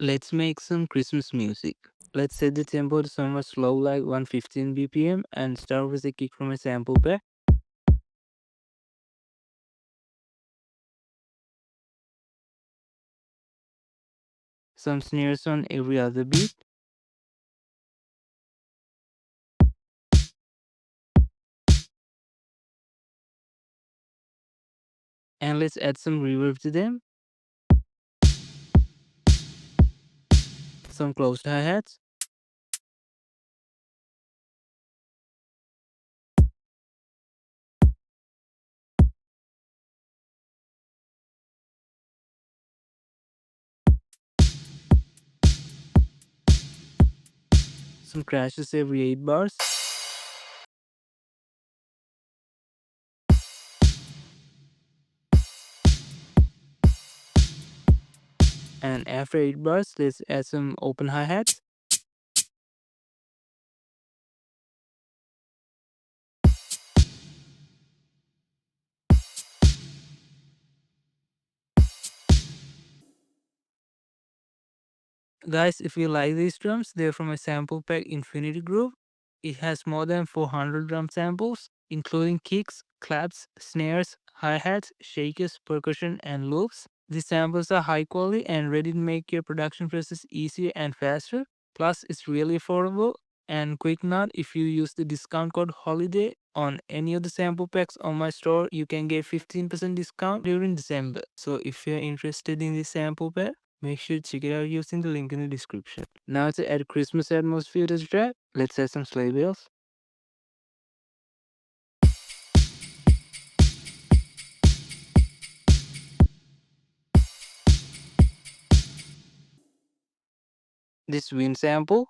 Let's make some Christmas music. Let's set the tempo to somewhat slow like 115 BPM and start with a kick from a sample pack. Some snares on every other beat. And let's add some reverb to them. Some closed hi-hats. Some crashes every 8 bars. And after 8 bars, let's add some open hi-hats. Guys, if you like these drums, they're from a sample pack Infinity Groove. It has more than 400 drum samples, including kicks, claps, snares, hi-hats, shakers, percussion, and loops. These samples are high quality and ready to make your production process easier and faster. Plus, it's really affordable. And quick note, if you use the discount code HOLIDAY on any of the sample packs on my store, you can get 15% discount during December. So if you're interested in this sample pack, make sure to check it out using the link in the description. Now to add Christmas atmosphere to the track, let's add some sleigh bells. This wind sample.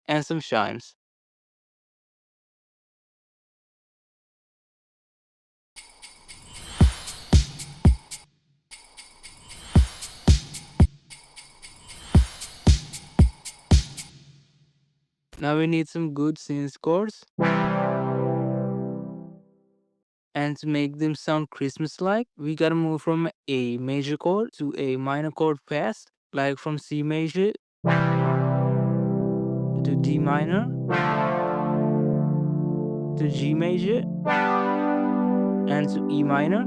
And some chimes. Now we need some good synth chords. And to make them sound Christmas-like, we gotta move from a major chord to a minor chord fast, like from C major to D minor to G major and to E minor.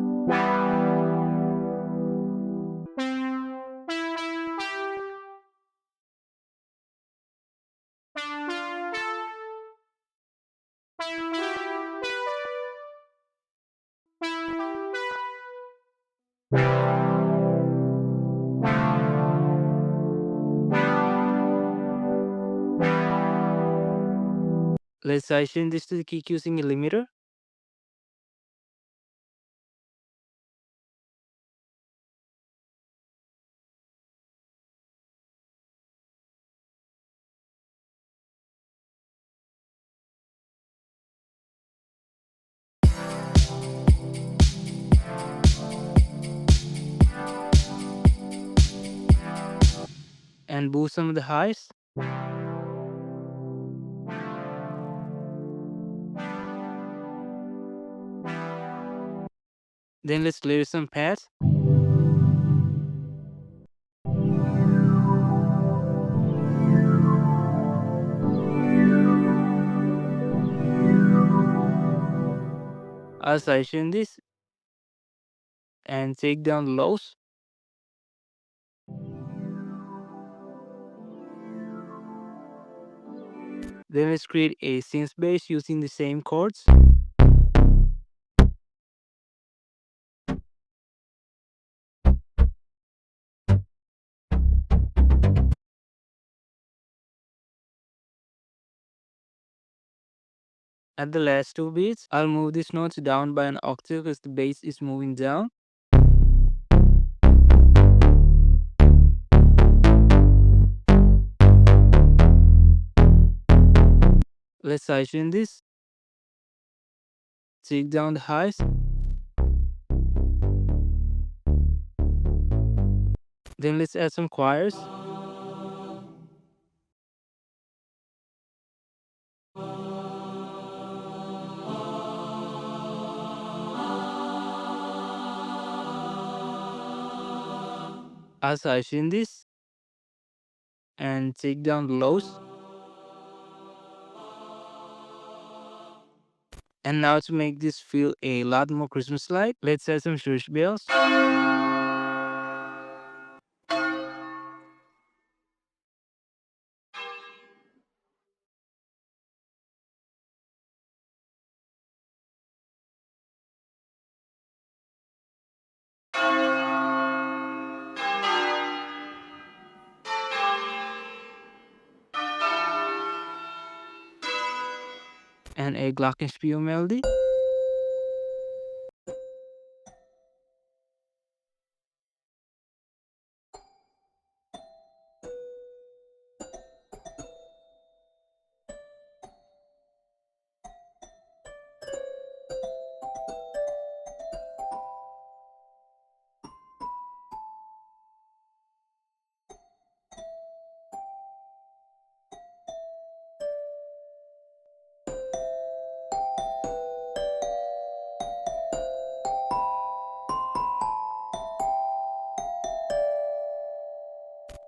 Let's sidechain this to the kick using a limiter. And boost some of the highs. Then let's layer some pads. I'll sidechain this and take down the lows. Then let's create a synth bass using the same chords. At the last two beats, I'll move these notes down by an octave because the bass is moving down. Let's sidechain this. Take down the highs. Then let's add some choirs. I'll sidechain this and take down the lows. And now to make this feel a lot more Christmas-like, let's add some church bells and a Glockenspiel melody.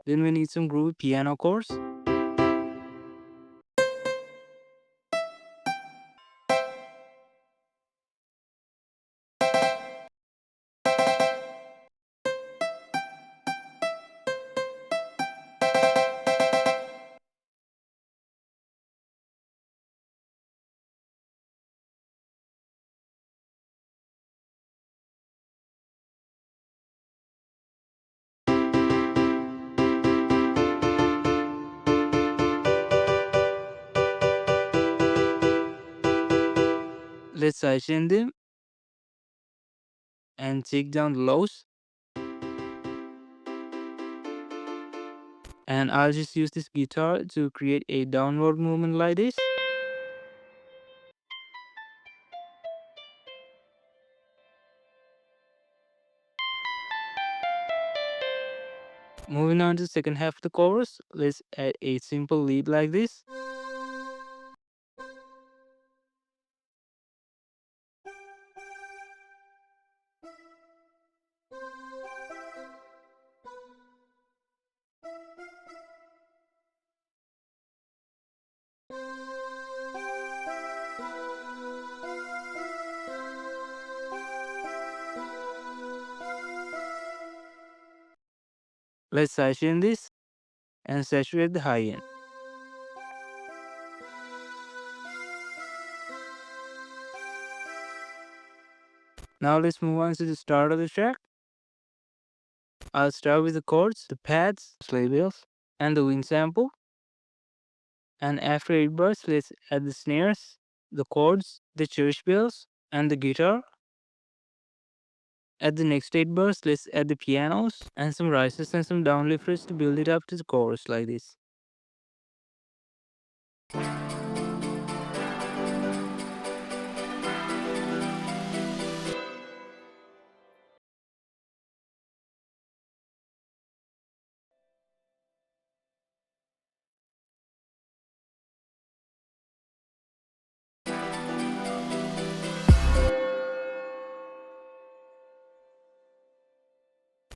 Then we need some groovy piano chords. Let's sidechain them and take down the lows. And I'll just use this guitar to create a downward movement like this. Moving on to the second half of the chorus, let's add a simple lead like this. Let's sidechain this and saturate the high end. Now let's move on to the start of the track. I'll start with the chords, the pads, sleigh bells, and the wind sample. And after 8 bars, let's add the snares, the chords, the church bells, and the guitar. At the next 8 bars, let's add the pianos and some rises and some downlifters to build it up to the chorus like this.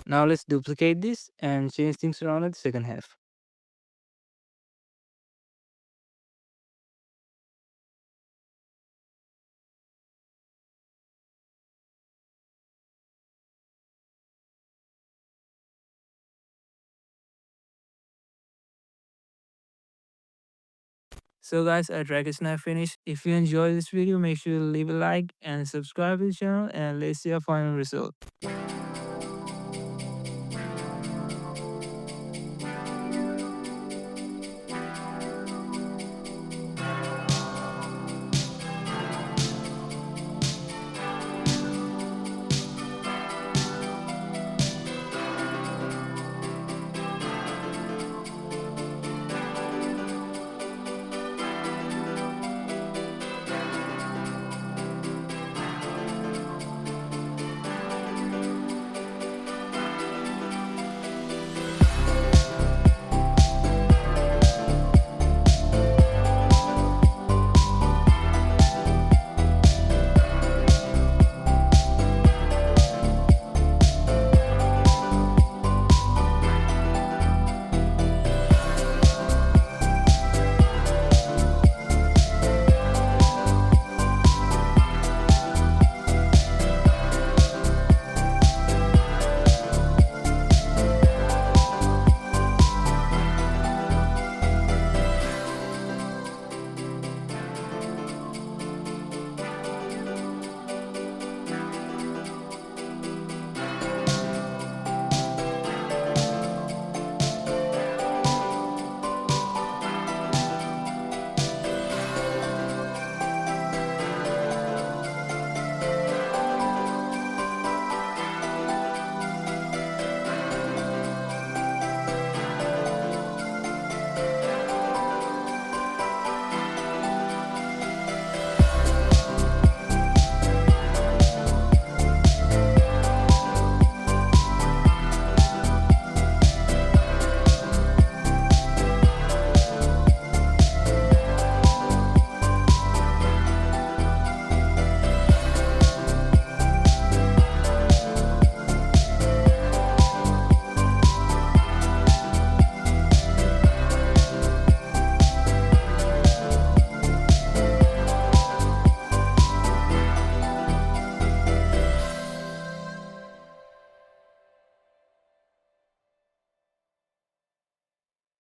Now let's duplicate this and change things around at the second half. So guys, our track is now finished. If you enjoyed this video, make sure to leave a like and subscribe to the channel, and let's see our final result.